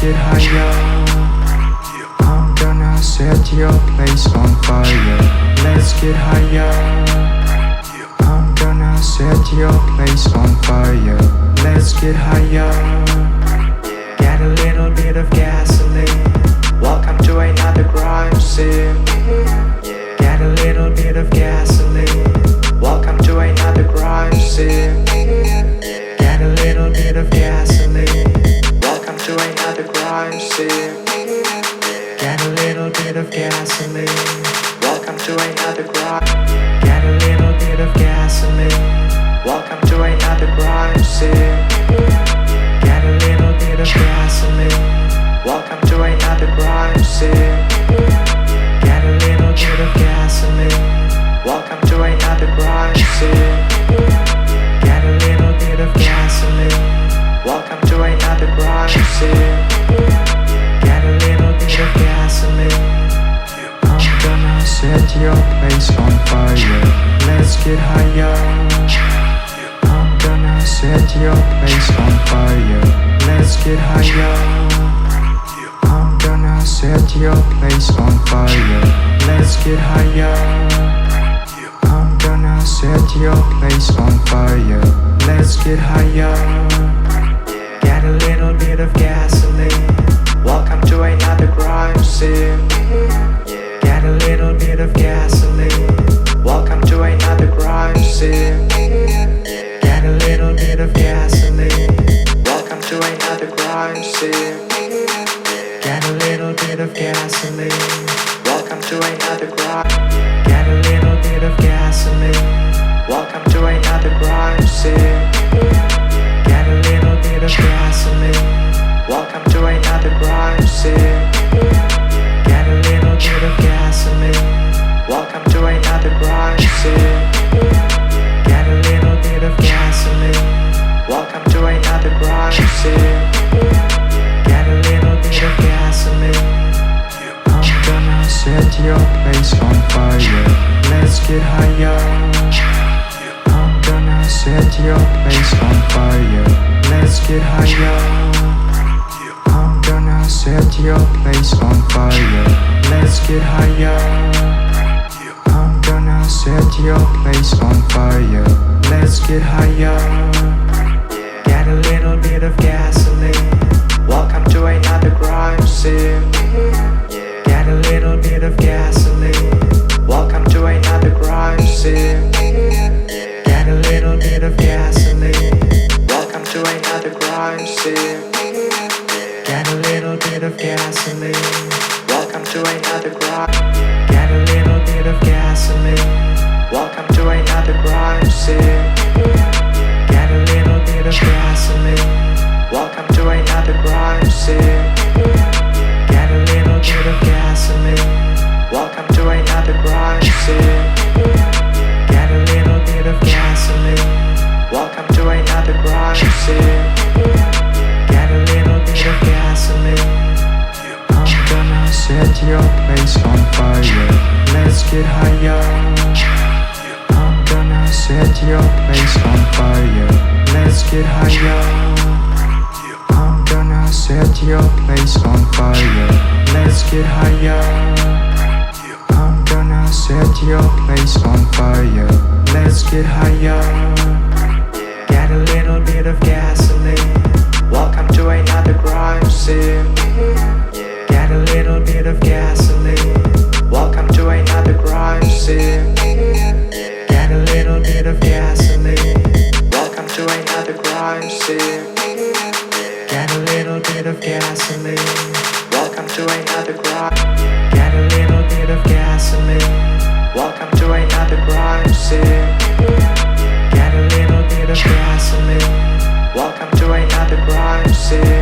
get higher. I'm gonna set your place on fire. Let's get higher. I'm gonna set your place on fire. Let's get higher. Get a little bit of gasoline. Welcome to another crime scene. Get a little bit of gasoline. Welcome to another crime scene. Get a little bit of gasoline. Welcome to another crime scene. Get a little bit of gasoline. Welcome to another crime. Get a little bit of gasoline. Welcome to another crime scene. Get a little bit of gasoline. Welcome to another crime scene. Get a little bit of gasoline. Welcome to another crime scene. Get a little bit of gasoline. Welcome to another crime scene. Get a little bit of gasoline. I'm gonna set your place on fire. Let's get higher. I'm gonna set your place on fire. Let's get higher. I'm gonna set your place on fire. Let's get higher. I'm gonna set your place on fire. Let's get higher. Get a little bit of gasoline. Welcome to another crime scene. Get a little bit of gasoline. Welcome to another crime scene. Get a little bit of gasoline. Welcome to another crime scene. Get a little bit of gasoline. Welcome to another crime. Get a little bit of gasoline. Welcome to another crime scene. Get a little bit of gasoline. Welcome to another crime scene. Get a little bit of gasoline. Welcome to another crime scene. Get a little bit of gasoline. Welcome to another crime scene. Get a little bit of gasoline. I'm gonna set your place on fire. Let's get higher. I'm gonna set your place on fire. Let's get higher. I'm gonna set your place on fire. Let's get higher. I'm gonna set your place on fire. Let's get higher. Get a little bit of gasoline. Welcome to another crime scene. Get a little bit of gasoline. Welcome to another crime scene. Get a little bit of gasoline. Welcome to another crime scene. Get a little bit of gasoline. Welcome to another crime. Get a little bit of gasoline. Welcome to another crime scene. Get a little bit of gasoline. Welcome to another crime scene. Get a little bit of gasoline. Welcome to another crime scene. Get a little bit of gasoline. Welcome to another crime scene. Get a little bit of gasoline. I'm gonna set your place on fire. Let's get higher. I'm gonna set your place on fire. Let's get higher. I'm gonna set your place on fire. Let's get higher. I'm gonna set your place on fire. Let's get higher. Get a little bit of gasoline. Welcome to another crime scene. Get a little bit of gasoline. Welcome to another crime scene. Get a little bit of gasoline. Welcome to another crime scene. Get a little bit of gasoline. Welcome to another crime. Get a little bit of gasoline. Welcome to another crime scene. Get a little bit of gasoline. Welcome to another crime scene.